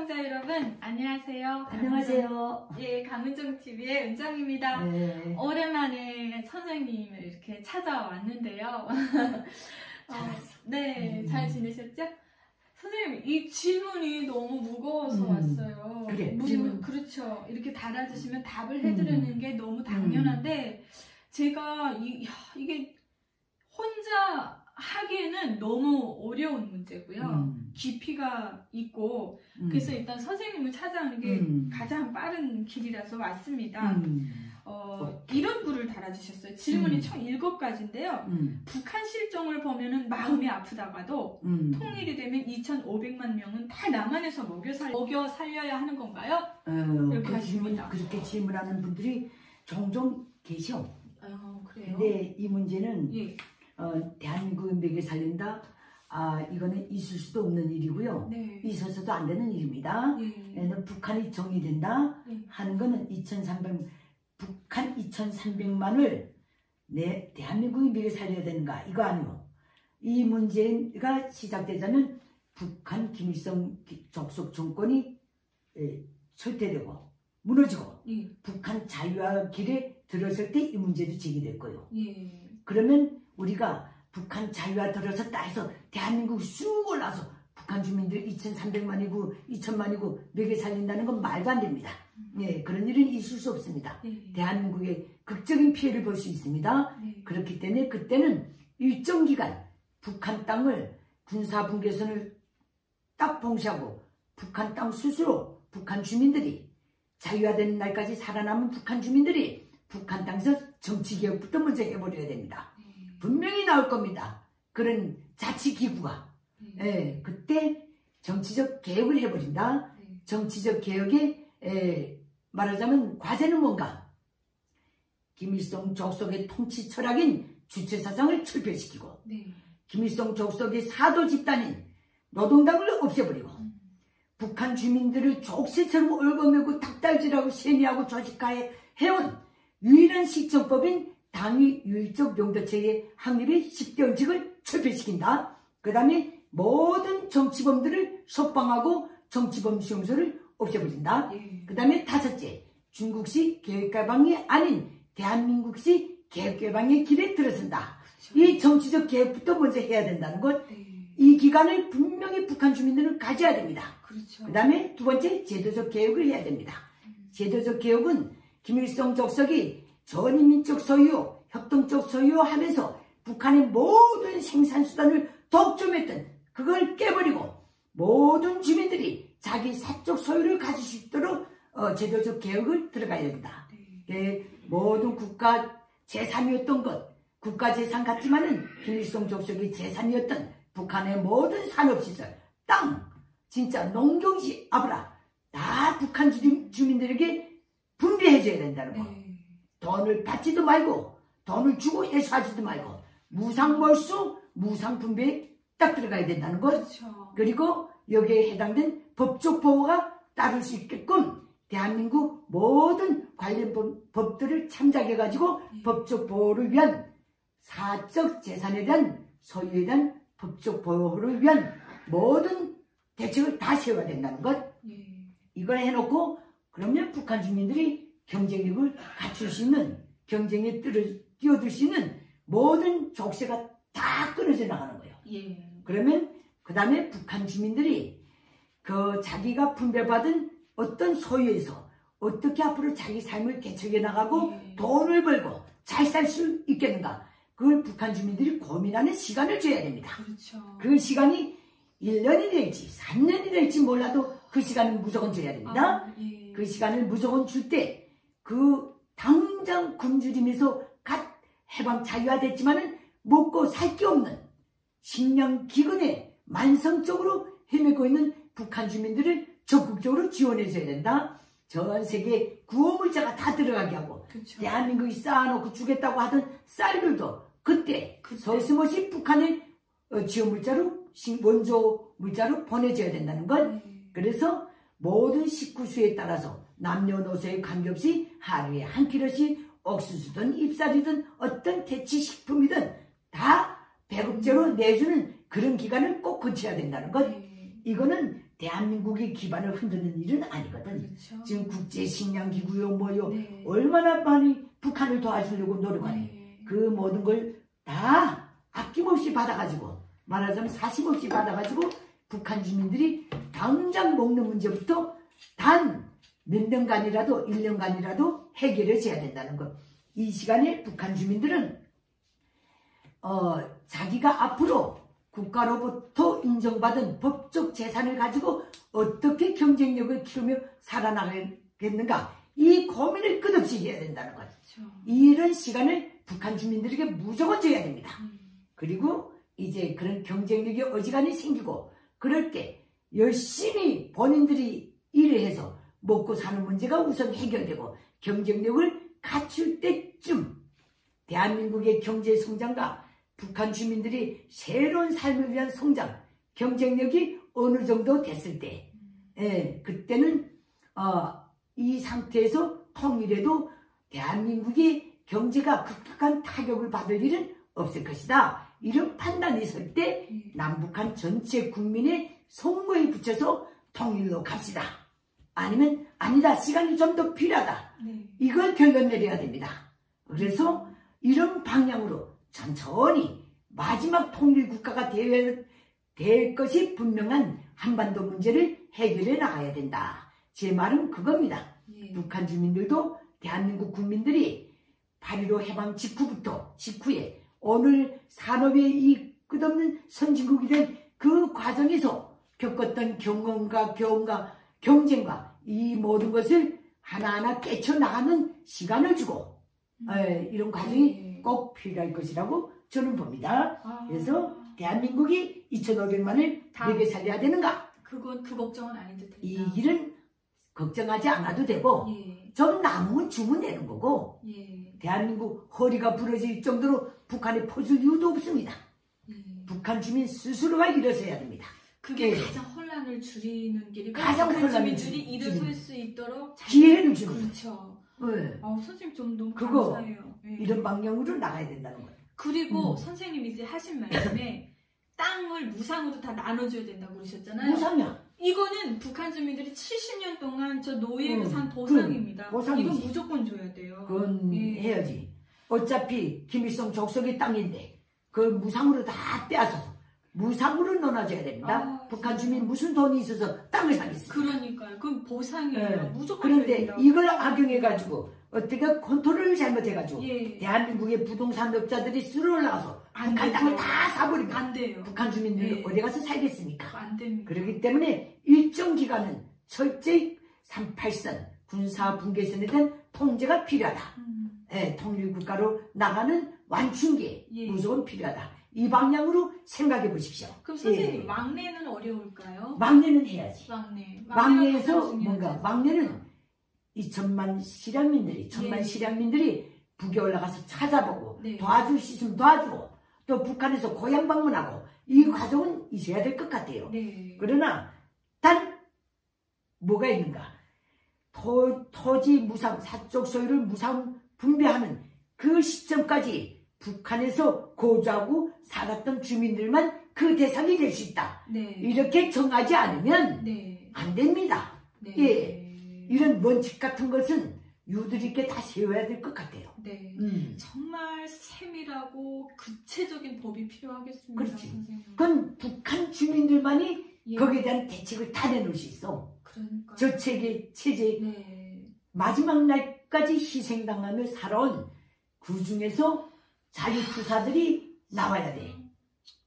시청자 여러분, 안녕하세요. 안녕하세요. 예, 강은정TV의 은정입니다. 네. 오랜만에 선생님을 이렇게 찾아왔는데요. 네, 잘 지내셨죠? 선생님, 이 질문이 너무 무거워서 왔어요. 그래, 질문. 그렇죠. 이렇게 달아주시면 답을 해드리는 게 너무 당연한데, 제가 이게 혼자 하기에는 너무 어려운 문제고요. 깊이가 있고, 그래서 일단 선생님을 찾아오는 게 가장 빠른 길이라서 왔습니다. 이런 글을 달아주셨어요. 질문이 총 7가지인데요. 북한 실정을 보면은 마음이 아프다가도 통일이 되면 2,500만 명은 다 남한에서 먹여 살려야 하는 건가요? 이렇게 하십니다. 그렇게 질문하는 분들이 종종 계셔. 그래요? 근데 이 문제는 예. 대한민국을 먹여 살린다. 이거는 있을 수도 없는 일이고요. 네. 있어서도 안 되는 일입니다. 북한이 정리된다 하는 거는 북한 2,300만을 대한민국이 먹여 살려야 되는가? 이거 아니요. 이 문제가 시작되자면 북한 김일성 적속 정권이 철퇴되고 무너지고 북한 자유화 길에 들어설 때 이 문제도 제기될 거예요. 그러면 우리가 북한 자유화 들어섰다 해서 대한민국이 쑥 올라서 북한 주민들 2,300만이고 2,000만이고 먹여 살린다는 건 말도 안 됩니다. 그런 일은 있을 수 없습니다. 대한민국의 극적인 피해를 볼 수 있습니다. 그렇기 때문에 그때는 일정 기간 북한 땅을 군사분계선을 딱 봉쇄하고 북한 땅 스스로 북한 주민들이 자유화되는 날까지 살아남은 북한 주민들이 북한 땅에서 정치개혁부터 먼저 해버려야 됩니다. 분명히 나올 겁니다. 그런 자치기구가. 그때 정치적 개혁을 해버린다. 정치적 개혁의 말하자면 과제는 뭔가? 김일성 적석의 통치 철학인 주체사상을 철폐시키고 김일성 적석의 사도 집단인 노동당을 없애버리고 북한 주민들을 족쇄처럼 얽어매고 닭달질하고 세뇌하고 조직화해 해온 유일한 시정법인 당위 유일적 명도체의 확립의 10대 원칙을 철폐시킨다. 그 다음에 모든 정치범들을 석방하고 정치범 수용소를 없애버린다. 그 다음에 5째, 중국식 개혁개방이 아닌 대한민국식 개혁개방의 길에 들어선다. 이 정치적 개혁부터 먼저 해야 된다는 것. 이 기간을 분명히 북한 주민들은 가져야 됩니다. 그 다음에 2번째, 제도적 개혁을 해야 됩니다. 제도적 개혁은 김일성 적석이 전인민적 소유, 협동적 소유하면서 북한의 모든 생산수단을 독점했던 그걸 깨버리고 모든 주민들이 자기 사적 소유를 가질 수 있도록 제도적 개혁을 들어가야 된다. 모든 국가 재산이었던 것, 국가 재산 같지만은 김일성 적석이 재산이었던 북한의 모든 산업시설, 땅, 진짜 농경지, 아브라 다 북한 주민들에게 분배해줘야 된다는 거. 돈을 받지도 말고 돈을 주고 해소하지도 말고 무상몰수, 무상분배에 딱 들어가야 된다는 것. 그리고 여기에 해당된 법적 보호가 따를 수 있게끔 대한민국 모든 관련 법들을 참작해가지고 법적 보호를 위한 사적 재산에 대한 소유에 대한 법적 보호를 위한 모든 대책을 다 세워야 된다는 것. 이걸 해놓고 그러면 북한 주민들이 경쟁력을 갖출 수 있는, 경쟁에 뛰어들 수 있는 모든 족쇄가 다 끊어져 나가는 거예요. 그러면 그 다음에 북한 주민들이 자기가 분배받은 어떤 소유에서 어떻게 앞으로 자기 삶을 개척해 나가고 돈을 벌고 잘 살 수 있겠는가, 그걸 북한 주민들이 고민하는 시간을 줘야 됩니다. 그 시간이 1년이 될지 3년이 될지 몰라도 그 시간은 무조건 줘야 됩니다. 그 시간을 무조건 줄 때 당장 굶주림에서 갓 해방 자유화됐지만은 먹고 살 게 없는 식량 기근에 만성적으로 헤매고 있는 북한 주민들을 적극적으로 지원해줘야 된다. 전 세계 구호물자가 다 들어가게 하고 대한민국이 쌓아놓고 주겠다고 하던 쌀들도 그때 서슴없이 북한의 지원물자로 원조 물자로 보내줘야 된다는 것. 그래서 모든 식구수에 따라서 남녀노소에 관계없이 하루에 한 끼씩 옥수수든 잎사리든 어떤 대치식품이든 다 배급제로 내주는 그런 기간을 꼭 거쳐야 된다는 것. 이거는 대한민국의 기반을 흔드는 일은 아니거든. 그렇죠. 지금 국제식량기구요 뭐요 네. 얼마나 많이 북한을 도와주려고 노력하네. 네. 그 모든 걸 다 아낌없이 받아가지고 말하자면 사심없이 받아가지고 북한 주민들이 당장 먹는 문제부터 단 몇 년간이라도 1년간이라도 해결해 줘야 된다는 것. 이 시간에 북한 주민들은 자기가 앞으로 국가로부터 인정받은 법적 재산을 가지고 어떻게 경쟁력을 키우며 살아나가겠는가, 이 고민을 끝없이 해야 된다는 것. 그렇죠. 이런 시간을 북한 주민들에게 무조건 줘야 됩니다. 그리고 이제 그런 경쟁력이 어지간히 생기고 그럴 때 열심히 본인들이 일을 해서 먹고 사는 문제가 우선 해결되고 경쟁력을 갖출 때쯤 대한민국의 경제 성장과 북한 주민들이 새로운 삶을 위한 성장, 경쟁력이 어느 정도 됐을 때, 그때는 이 상태에서 통일해도 대한민국의 경제가 급격한 타격을 받을 일은 없을 것이다. 이런 판단이 있을 때 남북한 전체 국민의 손모에 붙여서 통일로 갑시다. 아니면 아니다, 시간이 좀 더 필요하다. 이걸 결론 내려야 됩니다. 그래서 이런 방향으로 천천히 마지막 통일국가가 될 것이 분명한 한반도 문제를 해결해 나가야 된다. 제 말은 그겁니다. 북한 주민들도 대한민국 국민들이 8.15 해방 직후에 오늘 산업의 이 끝없는 선진국이 된 그 과정에서 겪었던 경험과 경쟁과 이 모든 것을 하나하나 깨쳐나가는 시간을 주고 이런 과정이 꼭 필요할 것이라고 저는 봅니다. 그래서 대한민국이 2,500만을 내게 살려야 되는가? 그 걱정은 아닌 듯합니다. 이 일은 걱정하지 않아도 되고 좀 남으면 주면 되는 거고 대한민국 허리가 부러질 정도로 북한에 퍼줄 이유도 없습니다. 북한 주민 스스로가 일어서야 됩니다. 그게 가장 혼란을 줄이는 길이고 가장 북한 혼란을 주민들이 일어설 수 있도록 기회를 주는 그렇죠. 선생님 좀 너무 그거 감사해요. 이런 방향으로 나가야 된다는 거예요. 그리고 선생님이 이제 하신 말씀에 땅을 무상으로 다 나눠줘야 된다고 그러셨잖아요. 무상이야. 이거는 북한 주민들이 70년 동안 저 노예로 산 보상입니다. 보상이지. 이건 무조건 줘야 돼요. 그건 해야지. 어차피 김일성 족속의 땅인데 그걸 무상으로 다 떼앗아서 무상으로 나눠줘야 됩니다. 북한 주민 무슨 돈이 있어서 땅을 사겠습니까? 그러니까요. 그건 보상이에요. 무조건. 그런데 이걸 악용해가지고 어떻게 컨트롤을 잘못해가지고 대한민국의 부동산업자들이 쓸어올라와서 북한 땅을 다 사버리면 안 돼요. 북한 주민들이 어디 가서 살겠습니까? 안 됩니다. 그렇기 때문에 일정 기간은 철저히 38선 군사분계선에 대한 통제가 필요하다. 통일국가로 나가는 완충기 무조건 필요하다. 이 방향으로 생각해 보십시오. 그럼 선생님 막내는 어려울까요? 막내는 해야지. 막내에서 뭔가 막내는 2천만 실향민들이 북에 올라가서 찾아보고 도와줄 수 있으면 도와주고 또 북한에서 고향 방문하고 이 과정은 있어야 될 것 같아요. 그러나 단 뭐가 있는가? 토지 무상, 사적 소유를 무상 분배하는 그 시점까지 북한에서 거주하고 살았던 주민들만 그 대상이 될 수 있다. 이렇게 정하지 않으면 안 됩니다. 이런 원칙 같은 것은 유들 있게 다 세워야 될 것 같아요. 정말 세밀하고 구체적인 법이 필요하겠습니다. 그렇지. 선생님. 그건 북한 주민들만이 거기에 대한 대책을 다 내놓을 수 있어. 저 체제 마지막 날까지 희생당하며 살아온 그 중에서 자유투사들이 나와야 돼.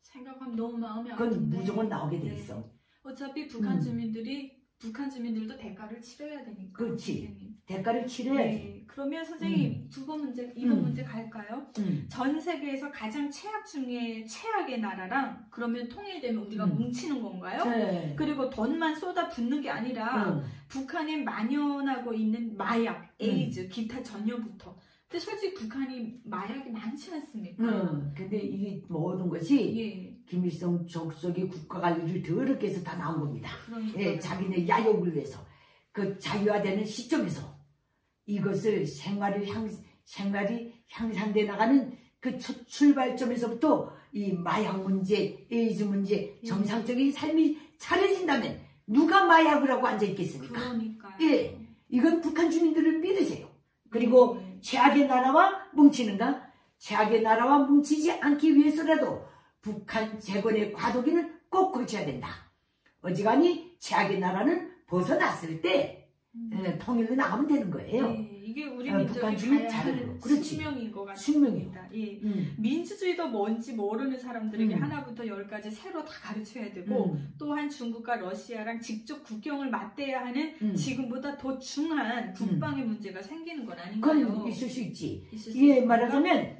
생각하면 너무 마음이 그건 아픈데. 무조건 나오게 돼 있어. 어차피 북한 주민들도 대가를 치러야 되니까. 그렇지. 선생님. 대가를 치러야지. 그러면 선생님 2번 문제 갈까요? 전 세계에서 가장 최악 중에 최악의 나라랑 그러면 통일되면 우리가 뭉치는 건가요? 그리고 돈만 쏟아붓는 게 아니라 북한에 만연하고 있는 마약, 에이즈, 기타 전염부터. 근데 솔직히 북한이 마약이 많지 않습니까? 근데 이 모든 것이 김일성 족속의 국가관리를 더럽게 해서 다 나온 겁니다. 자기네 야욕을 위해서 그 자유화되는 시점에서 이것을 생활이 향상돼 나가는 그 첫 출발점에서부터 이 마약 문제, 에이즈 문제, 정상적인 삶이 차려진다면 누가 마약을 하고 앉아 있겠습니까? 그러니까요. 예, 이건 북한 주민들을 믿으세요. 그리고 최악의 나라와 뭉치는가? 최악의 나라와 뭉치지 않기 위해서라도 북한 재건의 과도기는 꼭 고쳐야 된다. 어지간히 최악의 나라는 벗어났을 때 통일로 나가면 되는 거예요. 네, 이게 우리 북한 민족이 주민 가야 할 그렇지. 숙명인 것 숙명이요. 같습니다. 예. 민주주의도 뭔지 모르는 사람들에게 하나부터 열까지 새로 다 가르쳐야 되고 또한 중국과 러시아랑 직접 국경을 맞대야 하는 지금보다 더 중한 국방의 문제가 생기는 건 아닌가요? 그건 있을 수 있지. 예, 말하자면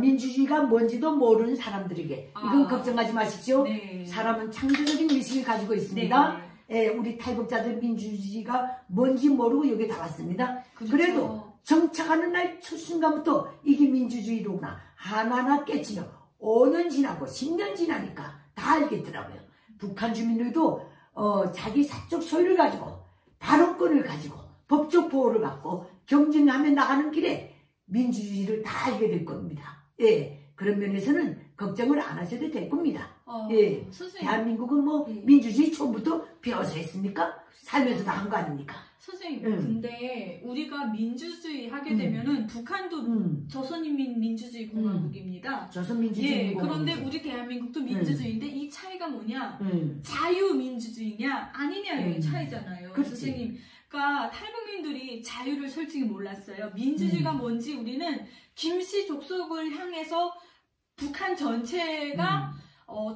민주주의가 뭔지도 모르는 사람들에게 이건 걱정하지 마십시오. 네. 사람은 창조적인 의식을 가지고 있습니다. 네. 우리 탈북자들 민주주의가 뭔지 모르고 여기 다 왔습니다. 그렇죠. 그래도 정착하는 날 첫 순간부터 이게 민주주의로구나 하나하나 깨치며 5년 지나고 10년 지나니까 다 알겠더라고요. 북한 주민들도 자기 사적 소유를 가지고 발언권을 가지고 법적 보호를 받고 경쟁하며 나가는 길에 민주주의를 다 알게 될 겁니다. 예, 그런 면에서는 걱정을 안 하셔도 될 겁니다. 예, 선생님. 대한민국은 뭐 민주주의 처음부터 배워서 했습니까? 살면서 다 한 거 아닙니까? 선생님, 근데 우리가 민주주의 하게 되면은 북한도 조선인민민주주의 공화국입니다. 조선민주주의 예, 그런데 우리 대한민국도 민주주의인데 이 차이가 뭐냐? 자유민주주의냐 아니냐의 차이잖아요. 선생님. 그러니까 탈북민들이 자유를 솔직히 몰랐어요. 민주주의가 뭔지 우리는 김씨 족속을 향해서 북한 전체가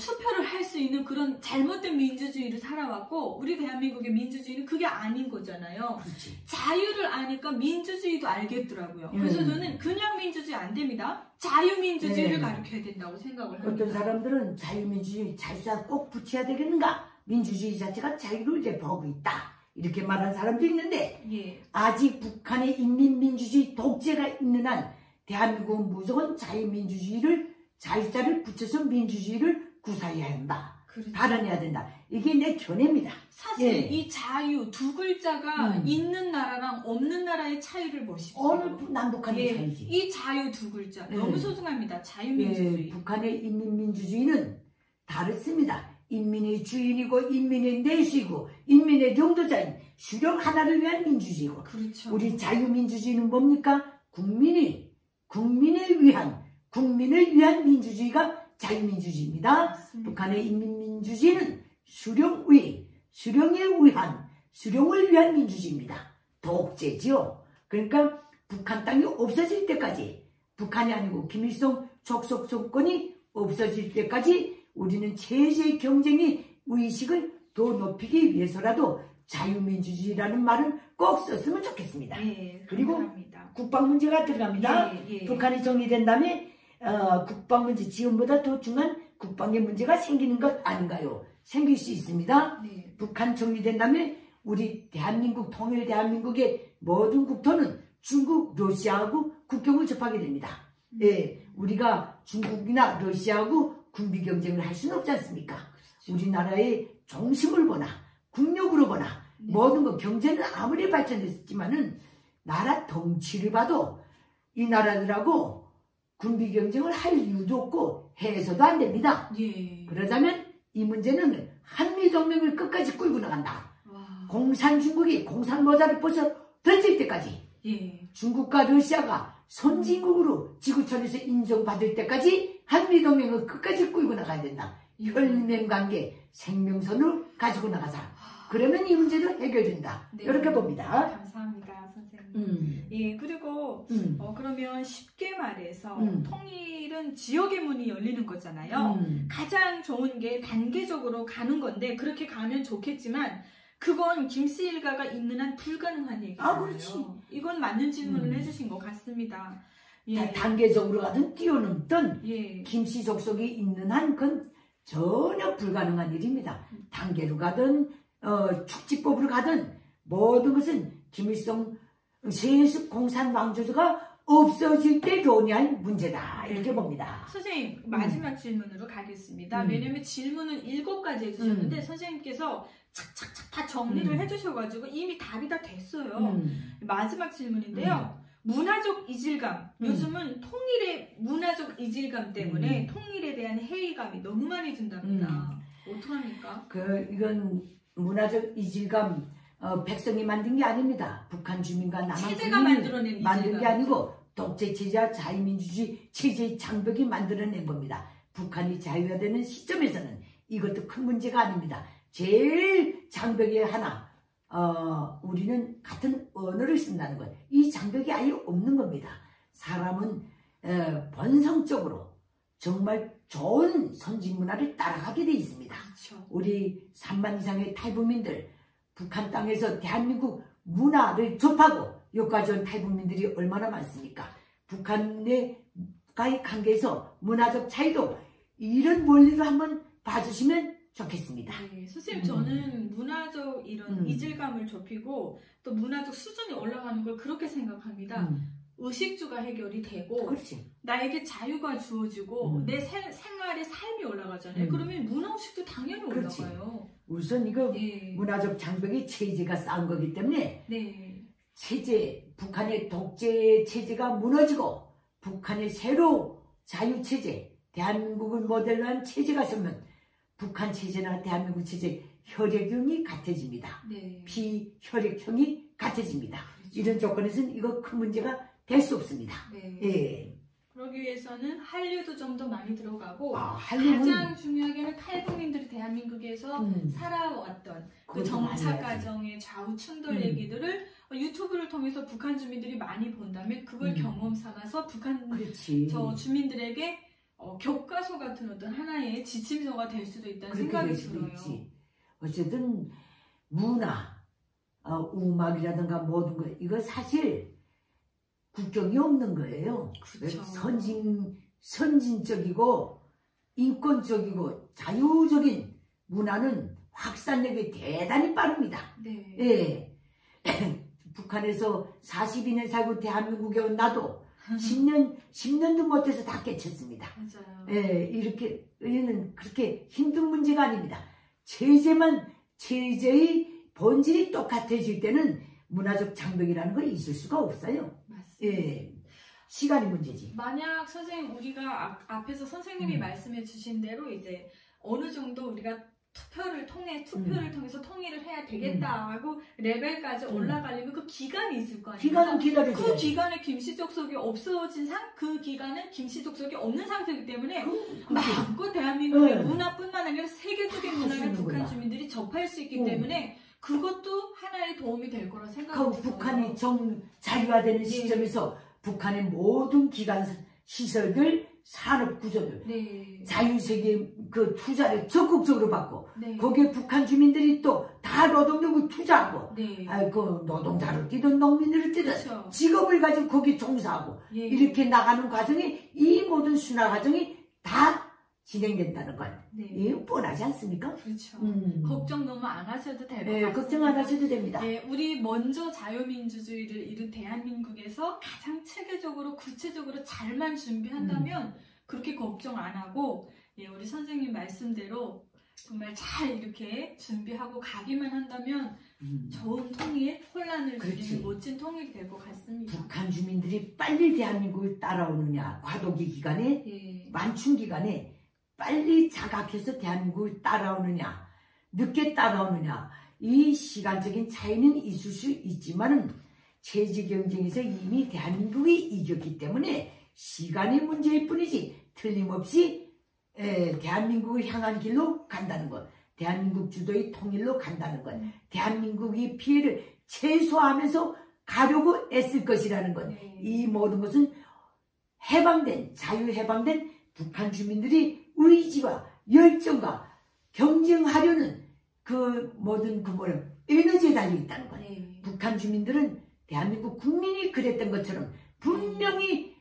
투표를 할 수 있는 그런 잘못된 민주주의를 살아왔고 우리 대한민국의 민주주의는 그게 아닌 거잖아요. 그렇지. 자유를 아니까 민주주의도 알겠더라고요. 그래서 저는 그냥 민주주의 안 됩니다. 자유민주주의를 가르쳐야 된다고 생각을 합니다. 어떤 사람들은 자유민주주의 자유자 꼭 붙여야 되겠는가? 민주주의 자체가 자유를 제포하고 있다. 이렇게 말하는 사람도 있는데 아직 북한의 인민민주주의 독재가 있는 한 대한민국은 무조건 자유민주주의를 자유자를 붙여서 민주주의를 구사해야 한다. 그렇죠. 발언해야 된다. 이게 내 견해입니다. 사실 이 자유 두 글자가 있는 나라랑 없는 나라의 차이를 보십시오. 어느 남북한의 차이지. 이 자유 두 글자 너무 소중합니다. 자유민주주의. 북한의 인민민주주의는 다릅니다. 인민의 주인이고 인민의 내수이고 인민의 영도자인 수령 하나를 위한 민주주의고 그렇죠. 우리 자유민주주의는 뭡니까? 국민을 위한 민주주의가 자유민주주의입니다. 맞습니다. 북한의 인민민주주의는 수령을 위한 민주주의입니다. 독재지요. 그러니까 북한 땅이 없어질 때까지 북한이 아니고 김일성 족속 정권이 없어질 때까지 우리는 체제 경쟁의 의식을 더 높이기 위해서라도 자유민주주의라는 말은 꼭 썼으면 좋겠습니다. 그리고 국방 문제가 들어갑니다. 북한이 정리된 다음에 국방 문제 지금보다 더 중요한 국방의 문제가 생기는 것 아닌가요? 생길 수 있습니다. 북한 정리된 다음에 우리 대한민국 통일 대한민국의 모든 국토는 중국, 러시아하고 국경을 접하게 됩니다. 우리가 중국이나 러시아하고 군비 경쟁을 할 수는 없지 않습니까? 우리나라의 정심을 보나 국력으로 보나 모든 것 경제는 아무리 발전했지만은 나라 덩치를 봐도 이 나라들하고 군비 경쟁을 할 이유도 없고 해서도 안 됩니다. 그러자면 이 문제는 한미동맹을 끝까지 끌고 나간다. 공산 중국이 공산 모자를 벗어 던질 때까지 중국과 러시아가 선진국으로 지구촌에서 인정받을 때까지 한미동맹을 끝까지 끌고 나가야 된다. 혈맹관계, 생명선을 가지고 나가자. 그러면 이 문제도 해결된다. 이렇게 봅니다. 감사합니다, 선생님. 그리고 그러면 쉽게 말해서 통일은 지역의 문이 열리는 거잖아요. 가장 좋은 게 단계적으로 가는 건데 그렇게 가면 좋겠지만 그건 김씨 일가가 있는 한 불가능한 얘기잖아요. 그렇지. 이건 맞는 질문을 해주신 것 같습니다. 단계적으로 가든 뛰어넘든 김씨 족속이 있는 한 그건 전혀 불가능한 일입니다. 단계로 가든 축지법으로 가든 모든 것은 김일성 세습 공산 왕조가 없어질 때 논의할 문제다. 이렇게 봅니다. 선생님 마지막 질문으로 가겠습니다. 왜냐면 질문은 7가지 해주셨는데 선생님께서 착착착 다 정리를 해주셔가지고 이미 답이 다 됐어요. 마지막 질문인데요. 문화적 이질감. 요즘은 통일의 문화적 이질감 때문에 통일에 대한 회의감이 너무 많이 든답니다. 어떡합니까? 이건 문화적 이질감 백성이 만든 게 아닙니다. 북한 주민과 남한 체제가 주민이 만든 게 아니고 독재 체제와 자유민주주의 체제의 장벽이 만들어낸 겁니다. 북한이 자유화되는 시점에서는 이것도 큰 문제가 아닙니다. 제일 장벽이 하나, 우리는 같은 언어를 쓴다는 것. 이 장벽이 아예 없는 겁니다. 사람은 본성적으로 정말 좋은 선진 문화를 따라가게 돼 있습니다. 그렇죠. 우리 3만 이상의 탈북민들, 북한 땅에서 대한민국 문화를 접하고 여기까지 온 탈북민들이 얼마나 많습니까? 북한과의 관계에서 문화적 차이도 이런 원리로 한번 봐주시면 좋겠습니다. 네, 선생님 저는 문화적 이런 이질감을 좁히고 또 문화적 수준이 올라가는 걸 그렇게 생각합니다. 의식주가 해결이 되고 그렇지. 나에게 자유가 주어지고 내 생활의 삶이 올라가잖아요. 그러면 문화의식도 당연히 그렇지. 올라가요. 우선 이거 네. 문화적 장벽이 체제가 쌓은 거기 때문에 네. 북한의 독재 체제가 무너지고 북한의 새로 자유체제, 대한민국을 모델로 한 체제가 서면 북한 체제나 대한민국 체제 혈액형이 같아집니다. 네. 비혈액형이 같아집니다. 그렇죠. 이런 조건에서는 이거 큰 문제가 될 수 없습니다. 네. 예. 그러기 위해서는 한류도 좀 더 많이 들어가고 한류는 가장 중요하게는 탈북민들이 대한민국에서 살아왔던 그 정착 과정의 좌우 충돌 얘기들을 유튜브를 통해서 북한 주민들이 많이 본다면 그걸 경험 삼아서 북한 저 주민들에게 교과서 같은 어떤 하나의 지침서가 될 수도 있다는 생각이 들어요. 있지. 어쨌든 문화, 음악이라든가 모든 것 이거 사실 국경이 없는 거예요. 그렇죠. 선진적이고 인권적이고 자유적인 문화는 확산력이 대단히 빠릅니다. 네. 예. 북한에서 42년 살고 대한민국에 온 나도 10년도 못해서 다 깨쳤습니다. 맞아요. 예, 이렇게, 우리는 그렇게 힘든 문제가 아닙니다. 체제의 본질이 똑같아질 때는 문화적 장벽이라는 거 있을 수가 없어요. 맞습니다. 예, 시간이 문제지. 만약 선생님 우리가 앞에서 선생님이 말씀해 주신 대로 이제 어느 정도 우리가 투표를 통해서 통일을 해야 되겠다 하고 레벨까지 올라가려면 그 기간이 있을 거 아니에요. 기간은 기다려줘야지. 그 기간에 김씨족속이 없어진 그 기간은 김씨족속이 없는 상태이기 때문에 마음껏 대한민국의 문화뿐만 아니라 세계적인 문화를 북한 주민들이 접할 수 있기 때문에 그것도 하나의 도움이 될 거라 생각합니다. 북한이 자유화되는 시점에서 북한의 모든 기관 시설들, 산업 구조들, 자유세계 그 투자를 적극적으로 받고 거기에 북한 주민들이 또 다 노동력을 투자하고 그 노동자를 뛰든 농민을 뛰든 그렇죠. 직업을 가지고 거기 종사하고 이렇게 나가는 과정이 이 모든 순화 과정이 다 진행된다는 건 뻔하지 않습니까? 그렇죠. 걱정 너무 안 하셔도 될 것 같습니다. 걱정 안 하셔도 됩니다. 우리 먼저 자유민주주의를 이룬 대한민국에서 가장 체계적으로 구체적으로 잘만 준비한다면 그렇게 걱정 안 하고 우리 선생님 말씀대로 정말 잘 이렇게 준비하고 가기만 한다면 좋은 통일, 혼란을 줄이는 멋진 통일이 될 것 같습니다. 북한 주민들이 빨리 대한민국을 따라오느냐, 과도기 기간에, 만충 기간에 빨리 자각해서 대한민국을 따라오느냐, 늦게 따라오느냐, 이 시간적인 차이는 있을 수 있지만은 체제 경쟁에서 이미 대한민국이 이겼기 때문에 시간의 문제일 뿐이지 틀림없이 대한민국을 향한 길로 간다는 것, 대한민국 주도의 통일로 간다는 것, 대한민국이 피해를 최소화하면서 가려고 애쓸 것이라는 것, 이 모든 것은 자유해방된 북한 주민들이 의지와 열정과 경쟁하려는 그 모든 에너지에 달려있다는 것. 북한 주민들은 대한민국 국민이 그랬던 것처럼 분명히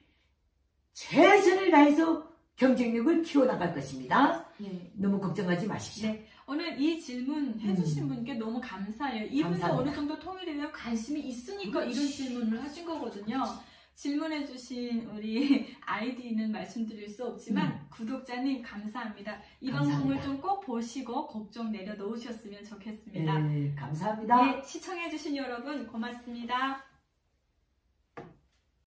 최선을 다해서 경쟁력을 키워나갈 것입니다. 너무 걱정하지 마십시오. 오늘 이 질문 해주신 분께 너무 감사해요. 이분도 어느 정도 통일에 대한 관심이 있으니까 이런 질문을 하신 거거든요. 질문해주신 우리 아이디는 말씀드릴 수 없지만 구독자님 감사합니다. 이 방송을 좀 꼭 보시고 걱정 내려놓으셨으면 좋겠습니다. 감사합니다. 시청해주신 여러분 고맙습니다.